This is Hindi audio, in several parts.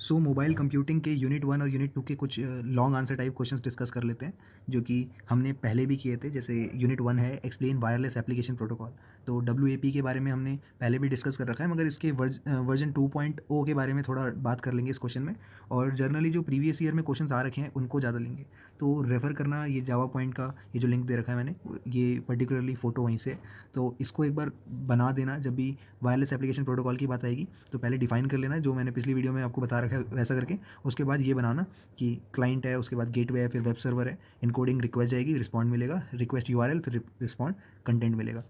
सो मोबाइल कंप्यूटिंग के यूनिट 1 और यूनिट 2 के कुछ long answer type questions discuss कर लेते हैं, जो कि हमने पहले भी किए थे। जैसे यूनिट 1 है एक्सप्लेन वायरलेस एप्लीकेशन प्रोटोकॉल। तो डब्ल्यूएपी के बारे में हमने पहले भी डिस्कस कर रखा है, मगर इसके वर्जन 2.0 के बारे में थोड़ा बात कर लेंगे इस क्वेश्चन में। और जनरली जो प्रीवियस ईयर में क्वेश्चंस आ रखे हैं उनको ज़्यादा लेंगे। तो रेफ़र करना, ये जावा पॉइंट का ये जो लिंक दे रखा है मैंने, ये पर्टिकुलरली फ़ोटो वहीं से है। तो इसको एक बार बना देना, जब भी वायरलेस एप्लीकेशन प्रोटोकॉल की बात आएगी तो पहले डिफाइन कर लेना, जो मैंने पिछली वीडियो में आपको बता रखा है वैसा करके। उसके बाद ये बनाना कि क्लाइंट है, उसके बाद गेटवे है, फिर वेब सर्वर है, इनकोडिंग रिक्वेस्ट जाएगी, रिस्पॉन्ड मिलेगा, रिक्वेस्ट यूआरएल, फिर रिस्पॉन्ड कंटेंट मिलेगा।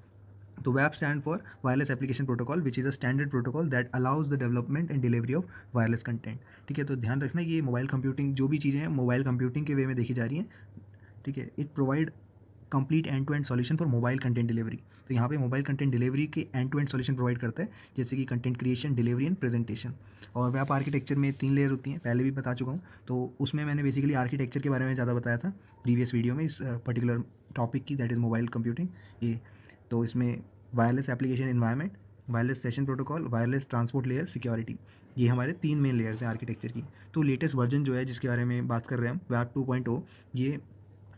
तो वैप stand for wireless application protocol, which is a standard protocol that allows the development and delivery of wireless content. ठीक है, तो ध्यान रखना ये मोबाइल कंप्यूटिंग जो भी चीज़ें हैं मोबाइल कंप्यूटिंग के वे में देखी जा रही हैं। ठीक है, it provide complete end to end solution for mobile content delivery. तो यहाँ पे मोबाइल कंटेंट डिलीवरी के end to end solution provide करता है, जैसे कि content creation, delivery and presentation. और वेब आर्किटेक्चर में 3 लेयर होती हैं, पहले भी बता चुका हूँ। तो उसमें मैंने बेसिकली आर्किटेक्चर के बारे में ज़्यादा बताया था प्रीवियस वीडियो में, इस पर्टिकुलर टॉपिक की, दैट इज़ मोबाइल कंप्यूटिंग। ये तो इसमें wireless application environment, wireless session protocol, wireless transport layer, security, ये हमारे 3 मेन लेयर्स हैं आर्किटेक्चर की। तो लेटेस्ट वर्जन जो है जिसके बारे में बात कर रहे हैं हम, वेब 2.0, ये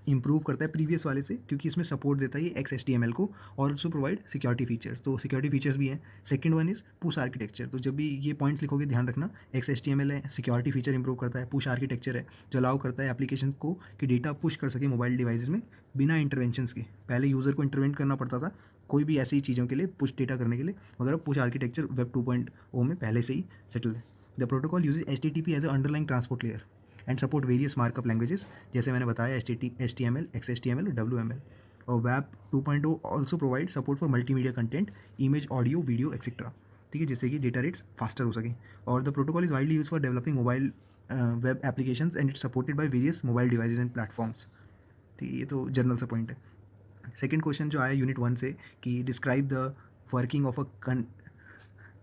इंप्रूव करता है प्रीवियस वाले से, क्योंकि इसमें सपोर्ट देता है ये XHTML को, और ऑल्सो प्रोवाइड सिक्योरिटी फीचर्स। तो सिक्योरिटी फीचर्स भी हैं। Second one is push architecture. तो जब भी ये पॉइंट्स लिखोगे ध्यान रखना, XHTML है, सिक्योरिटी फीचर इंप्रूव करता है। पुश आर्किटेक्चर है, जो अलाउ करता है एप्लीकेशन को कि डेटा पुश कर सके मोबाइल डिवाइसेस में बिना इंटरवेंशंस के। पहले यूज़र को इंटरवेंट करना पड़ता था कोई भी ऐसी चीज़ों के लिए, पुश डेटा करने के लिए, मगर अब पुश आर्किटेक्चर वेब 2.0 में पहले से ही सेटल है। The protocol uses HTTP as a underlying transport layer and support various markup languages, जैसे मैंने बताया HTML, XHTML, WML। और web 2.0 also provide support for multimedia content, image, audio, video etcetera. ठीक है, जिससे कि डेटा रेट्स फास्टर हो सके। और the protocol is widely use for developing mobile web applications and it's supported by various mobile devices and platforms. ठीक है, ये तो जनरल सा पॉइंट है। सेकेंड क्वेश्चन जो आया यूनिट 1 से, कि describe the working of a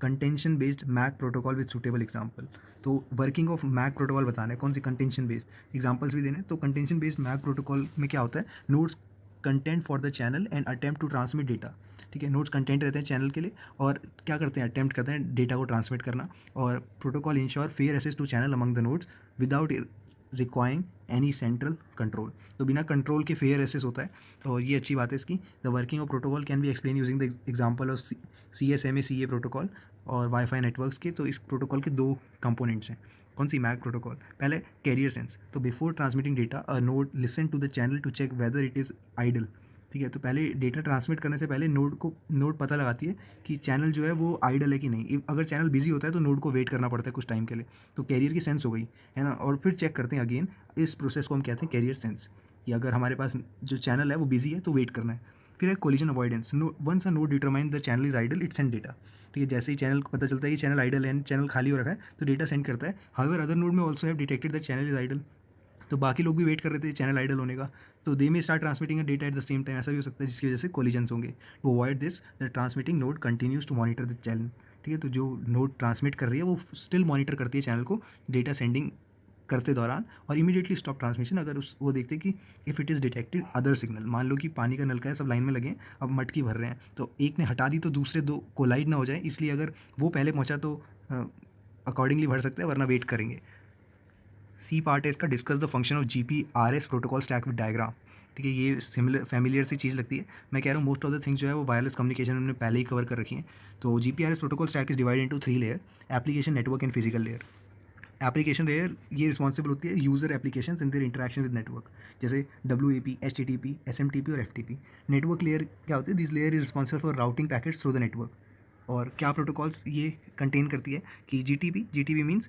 contention based MAC protocol with suitable example. तो वर्किंग ऑफ मैक प्रोटोकॉल बताना है, कौन सी कंटेंशन बेस्ड, एग्जाम्पल्स भी देने हैं। तो कंटेंशन बेस्ड मैक प्रोटोकॉल में क्या होता है, nodes contend for the channel and attempt to transmit data. ठीक है, नोट्स कंटेंट रहते हैं चैनल के लिए, और क्या करते हैं, अटेम्प्ट करते हैं डेटा को ट्रांसमिट करना। और protocol ensure fair access to channel among the nodes without requiring any central control. तो बिना कंट्रोल के फेयर एक्सेस होता है, और ये अच्छी बात है इसकी। The working of protocol can be explain using the example of CSMA CA protocol और वाईफाई नेटवर्क्स के। तो इस प्रोटोकॉल के 2 कंपोनेंट्स हैं। कौन सी, मैक प्रोटोकॉल। पहले कैरियर सेंस। तो before transmitting data a node listen to the channel to check whether it is idle. ठीक है, तो पहले डेटा ट्रांसमिट करने से पहले नोड पता लगाती है कि चैनल जो है वो आइडल है कि नहीं। अगर चैनल बिजी होता है तो नोड को वेट करना पड़ता है कुछ टाइम के लिए। तो कैरियर की सेंस हो गई, है ना। और फिर चेक करते हैं अगेन, इस प्रोसेस को हम कहते हैं कैरियर सेंस, कि अगर हमारे पास जो चैनल है वो बिजी है तो वेट करना है। फिर है collision avoidance. Once a node determine the channel is idle it send data. ठीक है, जैसे ही चैनल को पता चलता है कि चैनल आइडल है, चैनल खाली हो रखा है, तो डेटा सेंड करता है। However other node may also have detected that channel is idle. तो बाकी लोग भी वेट कर रहे थे चैनल आइडल होने का, तो दे में start transmitting a data at the same time. ऐसा भी हो सकता है जिसकी वजह से कोलिजन्स होंगे। To avoid this the transmitting node continues to monitor the channel. ठीक है, तो जो नोड ट्रांसमिट कर रही है वो स्टिल मॉनिटर करती है चैनल को डेटा सेंडिंग करते दौरान, और इमीडिएटली स्टॉप ट्रांसमिशन अगर उस वो देखते कि if it is detected other signal. मान लो कि पानी का नलका है, सब लाइन में लगे हैं, अब मटकी भर रहे हैं, तो एक ने हटा दी तो दूसरे दो कोलाइड ना हो जाए, इसलिए अगर वो पहले पहुंचा तो अकॉर्डिंगली भर सकते हैं, वरना वेट करेंगे। सी पार्ट है इसका, discuss the function of GPRS protocol stack with diagram. ठीक है, ये सिमिलर फैमिलियर सी चीज़ लगती है। मैं कह रहा हूँ मोस्ट ऑफ द थिंग्स जो है वो वायरलेस कम्युनिकेशन हमने पहले ही कवर कर रखी हैं। तो GPRS protocol stack is divide into 3 layer, application, network and physical layer. Application layer ये रिस्पॉन्सिबल होती है user application in their interaction with network, जैसे WAP, HTTP, SMTP और FTP। नेटवर्क लेयर क्या होती है, this layer is responsible for routing packets through the network. और क्या प्रोटोकॉल्स ये कंटेन करती है, कि GTP means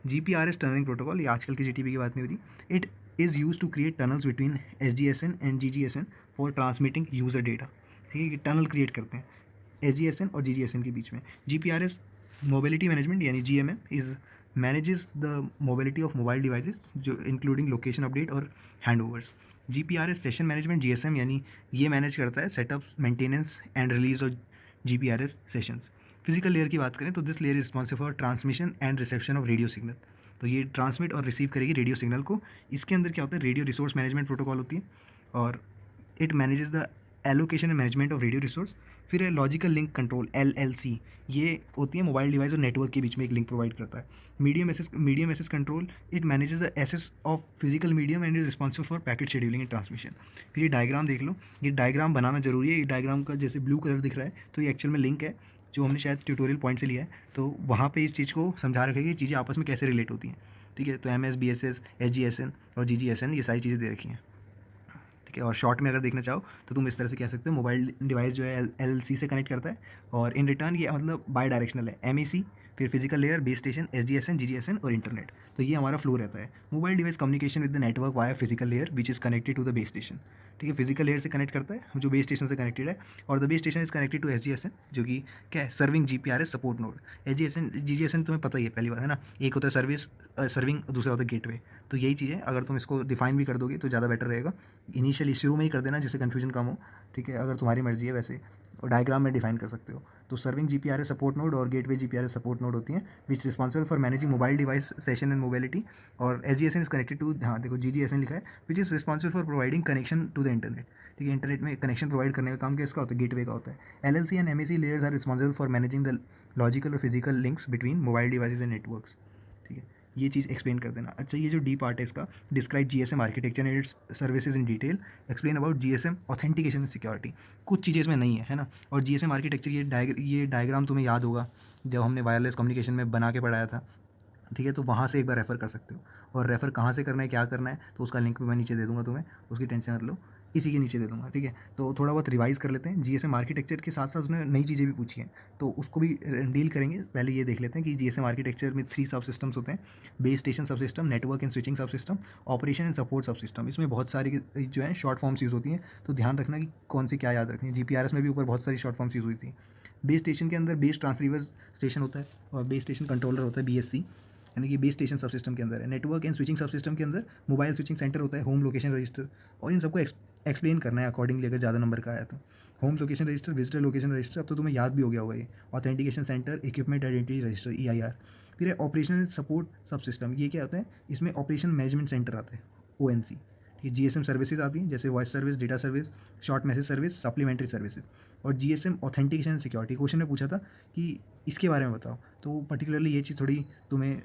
GPRS tunnelling protocol. ये आजकल की GTP की बात नहीं हो रही। It is use to create tunnels between SGSN and GGSN for transmitting user data. ठीक है, कि टनल क्रिएट करते हैं SGSN और GGSN के बीच में। GPRS मोबिलिटी मैनेजमेंट यानी GMM is manages the mobility of mobile devices, जो इंक्लूडिंग लोकेशन अपडेट और हैंडओवर्स। GPRS सेशन मैनेजमेंट GSM यानी ये मैनेज करता है setup, maintenance and release of GPRS sessions. Physical layer की बात करें तो this layer is responsible for transmission and reception of radio signal. तो ये ट्रांसमिट और रिसीव करेगी रेडियो सिग्नल को। इसके अंदर क्या होता है, रेडियो रिसोर्स मैनेजमेंट प्रोटोकॉल होती है, और it manages the allocation and management of radio resource. फिर है लॉजिकल लिंक कंट्रोल LLC, ये होती है मोबाइल डिवाइस और नेटवर्क के बीच में एक लिंक प्रोवाइड करता है। Medium access control, it manages the access of physical medium and is responsible for packet scheduling and transmission. फिर ये डायग्राम देख लो, ये डायग्राम बनाना जरूरी है। ये डायग्राम का जैसे ब्लू कलर दिख रहा है तो ये एक्चुअल में लिंक है जो हमने शायद ट्यूटोरियल पॉइंट से लिया है, तो वहाँ पे इस चीज़ को समझा रखा है कि चीज़ें आपस में कैसे रिलेट होती हैं। ठीक है, तो MS BSS SGSN और GGSN ये सारी चीज़ें दे रखी हैं। ठीक है, और शॉर्ट में अगर देखना चाहो तो तुम इस तरह से कह सकते हो, मोबाइल डिवाइस जो है LLC से कनेक्ट करता है और इन रिटर्न ये मतलब बाई डायरेक्शनल है, MEC, फिर physical layer, base station, SGSN, GGSN और इंटरनेट। तो ये हमारा फ्लो रहता है। Mobile device communication with the network via physical layer which is connected to the base station. ठीक है, फिजिकल लेयर से कनेक्ट करता है जो बेस स्टेशन से कनेक्टेड है, और the base station is connected to SGSN जो कि क्या है, serving GPRS support node. SGSN GGSN तुम्हें पता ही है, पहली बात है ना, एक होता है सर्विस सर्विंग, दूसरा होता है गेटवे। तो यही चीज़ है, अगर तुम इसको डिफाइन भी कर दोगे तो ज़्यादा बेटर रहेगा। इनिशियली शुरू में ही कर देना जिससे कन्फ्यूजन कम हो। ठीक है, अगर तुम्हारी मर्जी है वैसे, और डायग्राम में डिफाइन कर सकते हो। तो सर्विंग GPRS सपोर्ट नोड और गेटवे GPRS सपोर्ट नोड होती हैं which responsible for managing mobile device session and mobility. और SGSN इज कनेक्टेड टू, हाँ देखो GGSN लिखा है, which is responsible for providing connection to the internet. ठीक है, इंटरनेट में कनेक्शन प्रोवाइड करने का काम किसका होता है, गेटवे का होता है। LLC and MEC layers are responsible for managing the logical और physical links between mobile devices and networks. ठीक है, ये चीज़ एक्सप्लेन कर देना। अच्छा, ये जो डी पार्ट है इसका, describe GSM architecture and it's services in detail, explain about GSM authentication and security. कुछ चीज़ें इसमें नहीं है ना। और GSM आर्किटेक्चर, ये डायग्राम तुम्हें याद होगा जब हमने वायरलेस कम्युनिकेशन में बना के पढ़ाया था। ठीक है, तो वहाँ से एक बार रेफ़र कर सकते हो, और रेफ़र कहाँ से करना है, क्या करना है, तो उसका लिंक भी मैं नीचे दे दूँगा तुम्हें, उसकी टेंशन मत लो, इसी के नीचे दे दूँगा। ठीक है, तो थोड़ा बहुत रिवाइज़ कर लेते हैं। GSM आर्किटेक्चर के साथ साथ उसने नई चीज़ें भी पूछी हैं, तो उसको भी डील करेंगे। पहले ये देख लेते हैं कि GSM आर्किटेक्चर में 3 सब सिस्टम्स होते हैं, बेस स्टेशन सब सिस्टम, नेटवर्क एंड स्विचिंग सब सिस्टम, ऑपरेशन एंड सपोर्ट सब सिस्टम। इसमें बहुत सारी जो है शॉर्ट फॉर्म्स यूज़ होती हैं, तो ध्यान रखना कि कौन सी क्या याद रखनी है। GPRS में भी ऊपर बहुत सारी शॉर्ट फॉर्म्स यूज़ हुई थी। बेस स्टेशन के अंदर बेस ट्रांससीवर स्टेशन होता है और बेस स्टेशन कंट्रोलर होता है, BSC, यानी कि बेस स्टेशन सब सिस्टम के अंदर है। नेटवर्क एंड स्विचिंग सब सिस्टम के अंदर मोबाइल स्विचिंग सेंटर होता है, होम लोकेशन रजिस्टर, और इन सबको एक्सप्लेन करना है अकॉर्डिंगली अगर ज़्यादा नंबर का आया तो। Home location register, visitor location register, अब तो तुम्हें याद भी हो गया होगा ये। Authentication centre, equipment identity register, EIR। फिर है ऑपरेशनल सपोर्ट सब सिस्टम, ये क्या होता है, इसमें ऑपरेशन मैनेजमेंट सेंटर आता है, OMC। ये GSM सर्विसेज आती हैं जैसे voice service, data service, short message service, supplementary services. और GSM ऑथेंटिकेशन सिक्योरिटी, क्वेश्चन ने पूछा था कि इसके बारे में बताओ, तो पर्टिकुलरली ये चीज़ थोड़ी तुम्हें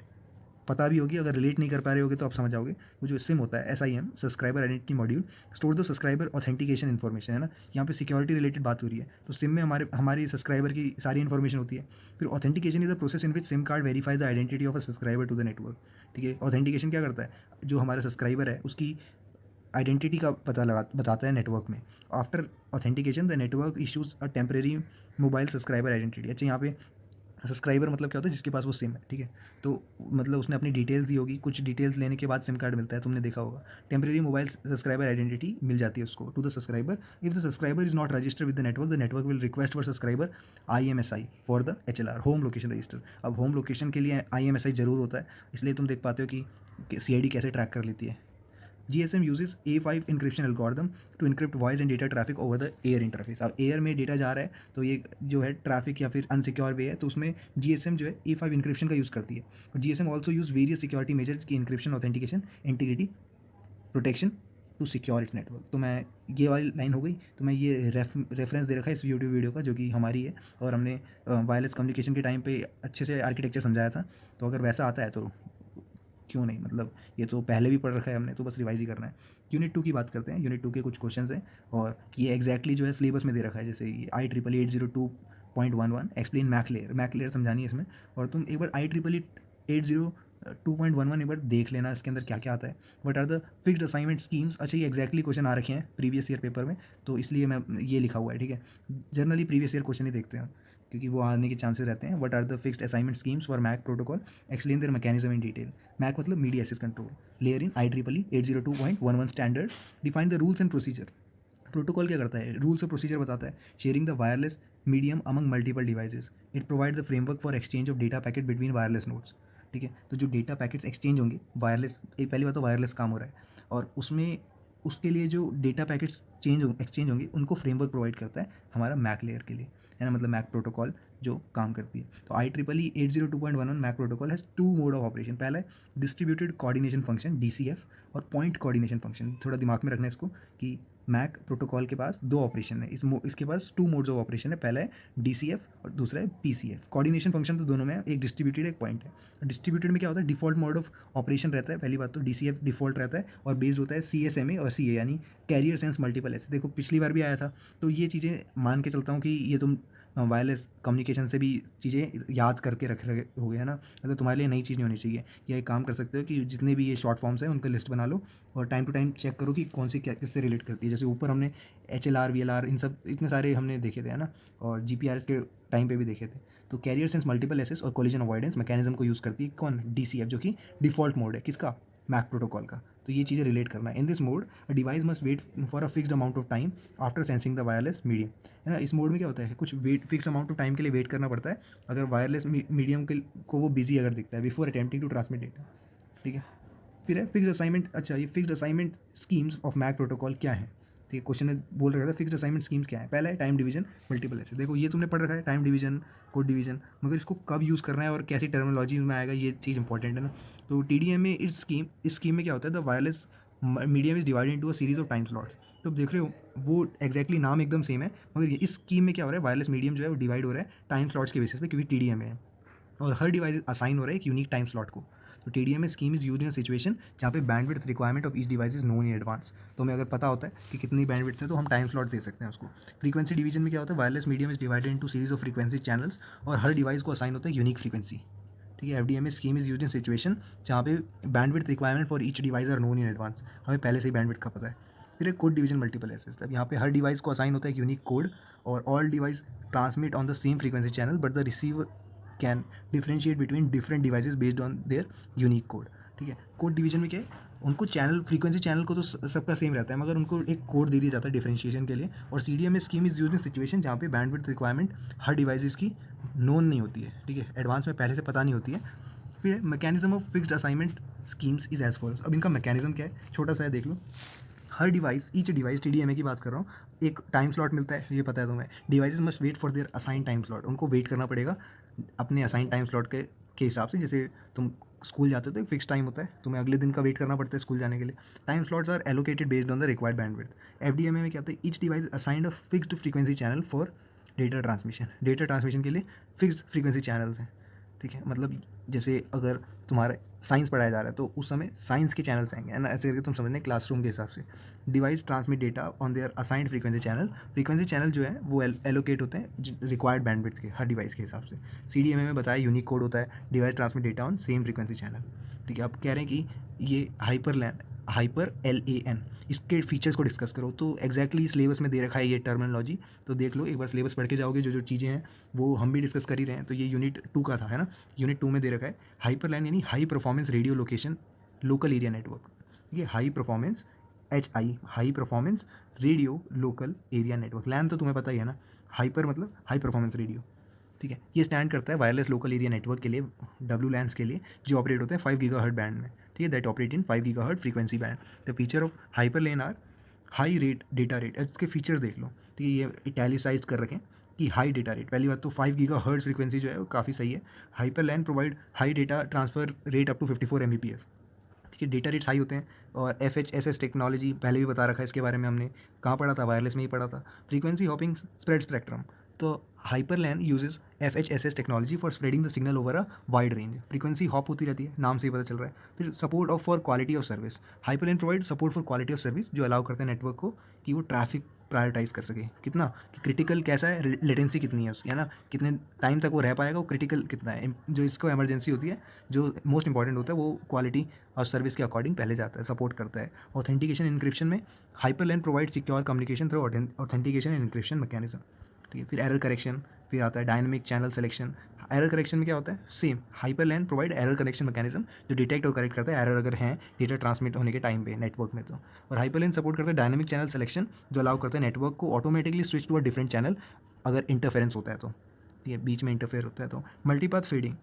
पता भी होगी, अगर रिलेट नहीं कर पा रहे होगे तो आप समझ जाओगे। वो जो सिम होता है, SIM, subscriber identity module, store the subscriber authentication information, है ना। यहाँ पे सिक्योरिटी रिलेटेड बात हो रही है, तो सिम में हमारी सब्सक्राइबर की सारी इन्फॉर्मेशन होती है। फिर authentication is the process in which SIM card verifies the identity of a subscriber to the network. ठीक है, ऑथेंटिकेशन क्या करता है, जो हमारा सब्सक्राइबर है उसकी आइडेंटिटी का पता लगा बताता है नेटवर्क में। After authentication the network issues a temporary mobile subscriber identity. अच्छा, यहाँ पे सब्सक्राइबर मतलब क्या होता है, जिसके पास वो सिम है। ठीक है, तो मतलब उसने अपनी डिटेल्स दी होगी, कुछ डिटेल्स लेने के बाद सिम कार्ड मिलता है, तुमने देखा होगा। टेम्परेरी मोबाइल सब्सक्राइबर आइडेंटिटी मिल जाती है उसको to the subscriber. If the subscriber is not registered with the network will request for subscriber IMSI for the HLR, home location register. अब होम लोकेशन के लिए IMSI जरूर होता है, इसलिए तुम देख पाते हो कि CID कैसे ट्रैक कर लेती है। GSM uses A5 encryption algorithm to encrypt voice and data traffic over the air interface। अब एयर में डेटा जा रहा है तो ये जो है ट्रैफिक या फिर अनसिक्योर वे है, तो उसमें GSM जो है A5 encryption का यूज़ करती है। और GSM also use various security measures की encryption, authentication, integrity, protection to secure its network. तो मैं ये वाली लाइन हो गई, तो मैं ये रेफरेंस दे रखा है इस यूट्यूब वीडियो का जो कि हमारी है, और हमने वायरलेस कम्युनिकेशन के टाइम पे अच्छे से आर्किटेक्चर समझाया था। तो अगर वैसा आता है तो क्यों नहीं, मतलब ये तो पहले भी पढ़ रखा है हमने, तो बस रिवाइज ही करना है। यूनिट 2 की बात करते हैं। यूनिट 2 के कुछ क्वेश्चंस हैं, और ये एग्जैक्टली जो है सिलेबस में दे रखा है, जैसे ये IEEE 802.11 एक्सप्लेन मैक लेयर समझानी है इसमें। और तुम एक बार IEEE 802.11 एक बार देख लेना, इसके अंदर क्या क्या आता है। What are the fixed assignment schemes. अच्छा, ये एग्जैक्टली क्वेश्चन आ रखे हैं प्रीवियस ईयर पेपर में, तो इसलिए मैं ये लिखा हुआ है। ठीक है, जनरली प्रीवियस ईयर क्वेश्चन ही देखते हैं क्योंकि वो आने के चांसेस रहते हैं। What are the fixed assignment schemes for MAC protocol, explain their mechanism in detail. MAC मतलब media access control layer in IEEE 802.11 standard, define the rules and procedure. Protocol क्या करता है, रूल्स और प्रोसीजर बताता है। Sharing the wireless medium among multiple devices, it provide the framework for exchange of data packet between wireless nodes. ठीक है, तो जो डेटा पैकेट्स एक्सचेंज होंगे वायरलेस, पहली बात तो वायरलेस काम हो रहा है, और उसमें उसके लिए जो डेटा पैकेट्स एक्सचेंज होंगे उनको फ्रेमवर्क प्रोवाइड करता है हमारा मैक लेयर के लिए, है ना, मतलब मैक प्रोटोकॉल जो काम करती है। तो IEEE 802.11 MAC protocol has 2 mode of operation. पहला है डिस्ट्रीब्यूटेड कोऑर्डिनेशन फंक्शन, DCF, और पॉइंट कोऑर्डिनेशन फंक्शन। थोड़ा दिमाग में रखना है इसको कि मैक प्रोटोकॉल के पास दो ऑपरेशन है, इसके पास 2 मोड्स ऑफ ऑपरेशन है। पहला है DCF और दूसरा है PCF। कोऑर्डिनेशन फंक्शन तो दोनों में है, एक डिस्ट्रीब्यूटेड एक पॉइंट है। डिस्ट्रीब्यूटेड में क्या होता है, डिफॉल्ट मोड ऑफ ऑपरेशन रहता है, पहली बात तो DCF डिफॉल्ट रहता है और बेस्ड होता है CSMA और CA यानी कैरियर सेंस मल्टीपल एस। देखो पिछली बार भी आया था, तो ये चीज़ें मान के चलता हूँ कि ये तुम वायरलेस कम्युनिकेशन से भी चीज़ें याद करके रख रहे होगे, है ना। मतलब तुम्हारे लिए नई चीज़ नहीं होनी चाहिए। या एक काम कर सकते हो कि जितने भी ये शॉर्ट फॉर्म्स हैं उनका लिस्ट बना लो और टाइम टू टाइम चेक करो कि कौन सी क्या किससे रिलेट करती है। जैसे ऊपर हमने HLR VLR इन सब इतने सारे हमने देखे थे, है ना, और GPRS के टाइम पे भी देखे थे। तो कैरियर सेंस मल्टीपल एसेस और कोलिजन अवॉइडेंस मैकेनिज्म को यूज़ करती है कौन, DCF, जो कि डिफ़ॉल्ट मोड है किसका, मैक प्रोटोकॉल का। तो ये चीज़ें रिलेट करना है। In this mode a device must wait for a fixed amount of time after sensing the wireless medium, है ना। इस मोड में क्या होता है, कुछ wait fix amount of time के लिए वेट करना पड़ता है अगर वायरलेस मीडियम के को वो बिजी अगर दिखता है before attempting to transmit data, ठीक है। फिर है फिक्स्ड असाइनमेंट। अच्छा, ये fixed assignment schemes of MAC protocol क्या है, ठीक है। क्वेश्चन में बोल रखा था फिक्स्ड असाइनमेंट स्कीम्स क्या है। पहला है टाइम डिवीजन मल्टीपल ऐसे। देखो ये तुमने पढ़ रखा है टाइम डिवीजन कोड डिवीजन, मगर इसको कब यूज़ करना है और कैसी टर्मिनोलॉजी में आएगा ये चीज़ इंपॉर्टेंट है ना। तो TDM में इस स्कीम में क्या होता है, the wireless medium is divided into a series of time slots. तो देख रहे हो वो एक्जैक्टली नाम एकदम सेम है, मगर इस स्कीम में क्या हो रहा है, वायरलेस मीडियम जो है वो डिवाइड हो रहा है टाइम स्लॉट्स के बेसिस पे, क्योंकि TDM है और हर डिवाइस असाइन हो रहा है एक यूनिक टाइम स्लॉट को। तो TDM scheme is used in situation जहाँ पे bandwidth requirement of each device is known in advance. तो हमें अगर पता होता है कि कितनी बैंडविड्थ है तो हम टाइम स्लॉट दे सकते हैं उसको। फ्रीक्वेंसी डिवीजन में क्या होता है, wireless medium is divided into series of frequency channels और हर डिवाइस को असाइन होता है यूनिक फ्रीक्वेंसी, ठीक है। FDMA scheme is used in situation जहाँ पे bandwidth requirement for each device are known in advance, हमें पहले से ही बैंडविड्थ का पता है। फिर एक कोड डिवीजन मल्टीपल एसेस, तब यहाँ पे हर डिवाइस को असाइन होता है एक यूनिक कोड और all device transmit on the same frequency channel but the receiver can differentiate between different devices based on their unique code, ठीक है। कोड डिवीजन में क्या है, उनको चैनल फ्रीक्वेंसी चैनल को तो सबका सेम रहता है, मगर उनको एक कोड दे दिया जाता है डिफरेंशिएशन के लिए। और CDMA scheme is used in situation जहाँ पे बैंडविड्थ रिक्वायरमेंट हर डिवाइसेस की नोन नहीं होती है, ठीक है, एडवांस में पहले से पता नहीं होती है। फिर mechanism of fixed assignment schemes is as follows. अब इनका मैकेनिज्म क्या है, छोटा सा है देख लो। हर डिवाइस ईच डिवाइस TDMA की बात कर रहा हूँ, एक टाइम स्लॉट मिलता है, ये पता है तुम्हें। Devices must wait for their assign time slot, उनको वेट करना पड़ेगा अपने असाइन टाइम स्लॉट के हिसाब से। जैसे तुम स्कूल जाते हो तो एक फिक्स टाइम होता है, तुम्हें अगले दिन का वेट करना पड़ता है स्कूल जाने के लिए। Time slots are allocated based on the required bandwidth. FDMA में क्या होता है, each device assigned a fixed frequency channel for data transmission. Data transmission के लिए फिक्स्ड फ्रीक्वेंसी चैनल्स हैं, ठीक है। मतलब जैसे अगर तुम्हारा साइंस पढ़ाया जा रहा है तो उस समय साइंस के चैनल्स आएंगे, है ना, ऐसे करके तुम समझने क्लासरूम के हिसाब से। Device transmit data on their assigned frequency channel. Frequency channel जो है वो एलोकेट होते हैं रिक्वायर्ड बैंडविड्थ के हर डिवाइस के हिसाब से। CDMA में बताया यूनिक कोड होता है, device transmit data on same frequency channel, ठीक है। अब कह रहे हैं कि ये हाइपर LAN इसके फीचर्स को डिस्कस करो, तो एग्जैक्टली सिलेबस में दे रखा है ये टर्मिनोलॉजी, तो देख लो एक बार सिलेबस पढ़ के जाओगे, जो जो चीज़ें हैं वो हम भी डिस्कस कर ही रहे हैं। तो ये यूनिट 2 का था, है ना। यूनिट 2 में दे रखा है हाइपर लैन यानी high performance radio location local area network, ठीक है। High performance high performance radio local area network. LAN तो तुम्हें पता ही है ना, हाइपर मतलब हाई परफॉर्मेंस रेडियो, ठीक है। ये स्टैंड करता है वायरलेस लोकल एरिया नेटवर्क के लिए, WLANs के लिए, जो ऑपरेट होते हैं 5 GHz बैंड में, ठीक है, that operate in 5 GHz frequency band. The feature of HiperLAN are high rate data rate. इसके फीचर्स देख लो, ठीक है, ये इटैलिसाइज कर रखें कि हाई डेटा रेट। पहली बात तो 5 GHz फ्रीक्वेंसी जो है वो काफ़ी सही है। HiperLAN provide high data transfer rate up to 54 Mbps, ठीक है। डेटा रेट्स हाई होते हैं। और FHSS टेक्नोलॉजी पहले भी बता रखा है इसके बारे में, हमने कहाँ पढ़ा था, वायरलेस में ही पढ़ा था। फ्रीक्वेंसी हॉपिंग स्प्रेड स्पेक्ट्रम, तो HiperLAN uses FHSS technology for spreading the signal over a wide range. Frequency hop होती रहती है, नाम से ही पता चल रहा है। फिर support of for quality of service, HiperLAN provide support for quality of service, जो अलाउ करते हैं नेटवर्क को कि वो ट्रैफिक प्रायोरिटाइज कर सके। कितना कि क्रिटिकल कैसा है, लेटेंसी कितनी है उसकी, है ना, कितने टाइम तक वो रह पाएगा, वो क्रिटिकल कितना है, जो इसको इमरजेंसी होती है, जो मोस्ट इंपॉर्टेंट होता है, वो क्वालिटी और सर्विस के अकॉर्डिंग पहले जाता है, सपोर्ट करता है। ऑथेंटिकेशन इंक्रिप्शन में HiperLAN provide secure communication through authentication and encryption mechanism, ठीक है। फिर एरर करेक्शन, फिर आता है dynamic channel selection. Error correction में क्या होता है, same HiperLAN provide error correction mechanism, जो डिटेक्ट और करेक्ट करता है एरर अगर है डेटा ट्रांसमिट होने के टाइम पे नेटवर्क में। तो और हाइपरलैन सपोर्ट करता है डायनामिक चैनल सिलेक्शन, जो अलाउ करता है नेटवर्क को automatically switch to a different channel अगर इंटरफेरेंस होता है तो, ठीक है, बीच में इंटरफेयर होता है तो। Multipath feeding,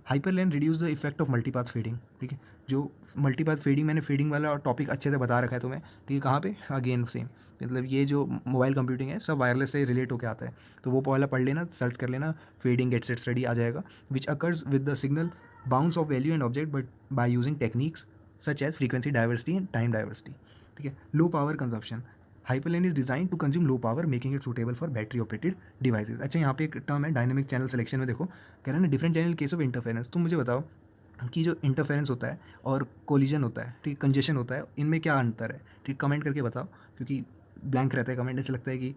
HiperLAN reduce the effect of multipath feeding, ठीक है। जो मल्टीपाथ फीडिंग, मैंने फीडिंग वाला टॉपिक अच्छे से बता रखा है तुम्हें, ठीक है। कहाँ पे, अगेन सेम, मतलब ये जो मोबाइल कंप्यूटिंग है सब वायरलेस से रिलेट होकर आता है, तो वो पहला पढ़ लेना, सर्च कर लेना, फीडिंग गेट सेट स्टडी आ जाएगा। Which occurs with the signal bounce off value and object but by using techniques such as frequency diversity and time diversity, ठीक है। Low power consumption, HiperLAN is design to consume low power making it suitable for battery operated devices. अच्छा, यहाँ पे एक टर्म है डायनेमिक चैनल सिलेक्शन में, देखो कह रहे हैं ना different channel case of interference. तुम मुझे बताओ कि जो इंटरफेरेंस होता है और कोलिजन होता है, ठीक, कंजेशन होता है, इनमें क्या अंतर है, ठीक, कमेंट करके बताओ, क्योंकि ब्लैंक रहता है कमेंट, ऐसे लगता है कि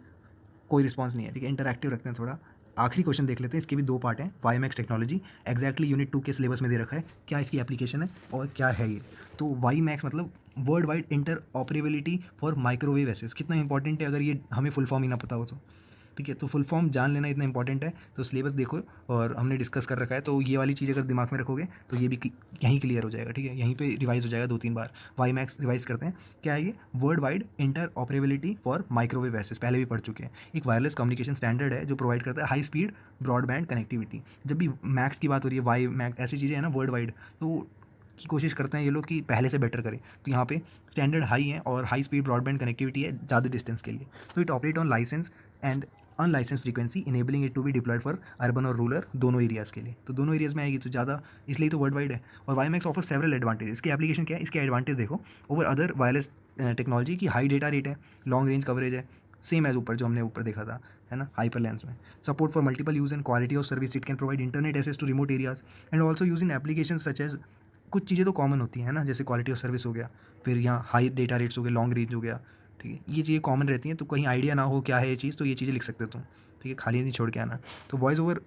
कोई रिस्पॉन्स नहीं है, ठीक है, इंटरैक्टिव रखते हैं थोड़ा। आखिरी क्वेश्चन देख लेते हैं, इसके भी दो पार्ट हैं। वाईमैक्स टेक्नोलॉजी एग्जैक्टली यूनिट 2 के सिलेबस में दे रखा है, क्या इसकी एप्लीकेशन है और क्या है ये। तो वाईमैक्स मतलब worldwide interoperability for microwave access. कितना इंपॉर्टेंट है अगर ये हमें फुल फॉर्म ही ना पता हो तो, ठीक है। तो फुल फॉर्म जान लेना इतना इंपॉर्टेंट है। तो सिलेबस देखो, और हमने डिस्कस कर रखा है, तो ये वाली चीज़ अगर दिमाग में रखोगे तो ये भी यहीं क्लियर हो जाएगा, ठीक है, यहीं पे रिवाइज हो जाएगा 2-3 बार। वाई मैक्स रिवाइज करते हैं, क्या है ये, worldwide interoperability for microwave access, पहले भी पढ़ चुके हैं। एक वायरलेस कम्युनिकेशन स्टैंडर्ड है जो प्रोवाइड करता है हाई स्पीड ब्रॉडबैंड कनेक्टिविटी। जब भी मैक्स की बात हो रही है, वाई मैक्स ऐसी चीज़ें हैं ना वर्ल्ड वाइड, तो की कोशिश करते हैं ये लोग कि पहले से बेटर करें। तो यहाँ पे स्टैंडर्ड हाई है और हाई स्पीड ब्रॉडबैंड कनेक्टिविटी है ज़्यादा डिस्टेंस के लिए। तो it operate on license and unlicense frequency enabling it to be deployed for urban और रूरल दोनों एरियाज़ के लिए। तो दोनों एरियाज़ में आएगी तो ज़्यादा, इसलिए तो वर्ल्ड वाइड है। और वाईमैक्स ऑफर सेवरल एडवांटेज। इसकी एप्लीकेशन क्या है, इसके एडवांटेज देखो ओवर अदर वायरलेस टेक्नोलॉजी की, हाई डेटा रेट है, लॉन्ग रेंज कवरेज है, सेम एज ऊपर जो हमने ऊपर देखा था, है ना, हाइपरलेंस में। Support for multiple use and quality of service, it can provide internet access to remote areas and also use in application such as, कुछ चीज़ें तो कॉमन होती हैं ना, जैसे क्वालिटी ऑफ सर्विस हो गया, फिर यहाँ हाई डेटा रेट्स हो गए, लॉन्ग रेंज हो गया, ठीक है, ये चीज़ें कॉमन रहती हैं। तो कहीं आइडिया ना हो क्या है ये चीज़, तो ये चीज़ें लिख सकते हो तुम, ठीक है, खाली नहीं छोड़ के आना। तो voice over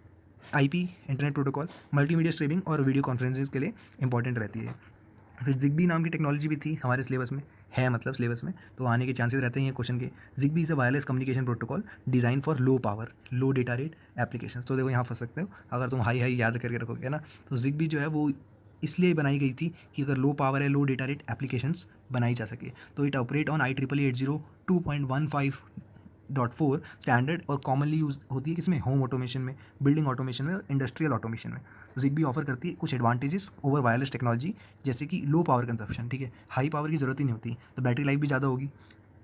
IP internet protocol multimedia streaming और वीडियो कॉन्फ्रेंसिंग के लिए इंपॉर्टेंट रहती है। फिर जिग्बी नाम की टेक्नोलॉजी भी थी हमारे सिलेबस में, है मतलब सिलेबस में, तो आने के चांसेस रहते हैं ये क्वेश्चन के। Zigbee is a wireless communication protocol design for low power low data rate application. तो देखो यहाँ फंस सकते हो अगर तुम हाई हाई याद करके रखोगे, है ना। तो जिग्बी जो है वो इसलिए बनाई गई थी कि अगर लो पावर है, लो डेटा रेट एप्लीकेशंस बनाई जा सके। तो it operate on IEEE 802.15.4 standard और कॉमनली यूज होती है किसमें, होम ऑटोमेशन में, बिल्डिंग ऑटोमेशन में, इंडस्ट्रियल ऑटोमेशन में। तो जिग्बी ऑफर करती है कुछ एडवांटेजेस ओवर वायरलेस टेक्नोलॉजी, जैसे कि लो पावर कंजप्शन, ठीक है, हाई पावर की जरूरत ही नहीं होती, तो बैटरी लाइफ भी ज़्यादा होगी।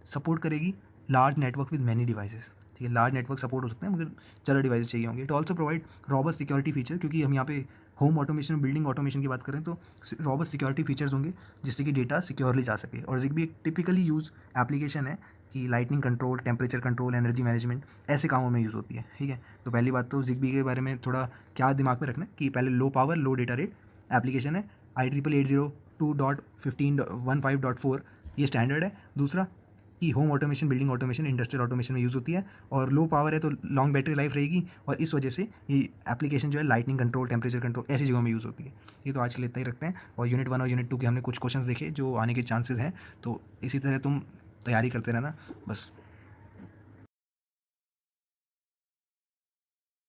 सपोर्ट करेगी large network with many devices, ठीक है, लार्ज नेटवर्क सपोर्ट हो सकते हैं मगर ज़्यादा डिवाइस चाहिए होंगे। It also provide robust security feature, क्योंकि हम यहाँ पे होम ऑटोमेशन बिल्डिंग ऑटोमेशन की बात करें तो रॉबस्ट सिक्योरिटी फीचर्स होंगे जिससे कि डेटा सिक्योरली जा सके। और जिग्बी एक टिपिकली यूज एप्लीकेशन है कि lightning control, temperature control, energy management ऐसे कामों में यूज़ होती है, ठीक है। तो पहली बात तो जिग्बी के बारे में थोड़ा क्या दिमाग में रखना है कि पहले लो पावर लो डेटा रेट एप्लीकेशन है, IEEE 802.15.4 ये स्टैंडर्ड है। दूसरा कि home automation, building automation, industrial automation में यूज़ होती है, और लो पावर है तो लॉन्ग बैटरी लाइफ रहेगी, और इस वजह से ये एप्लीकेशन जो है लाइटनिंग कंट्रोल, टेम्परेचर कंट्रोल ऐसी जगहों में यूज़ होती है। ये तो आज के लिए इतना ही रखते हैं। और यूनिट 1 और यूनिट 2 के हमने कुछ क्वेश्चंस देखे जो आने के चांसेस हैं, तो इसी तरह तुम तैयारी करते रहना बस।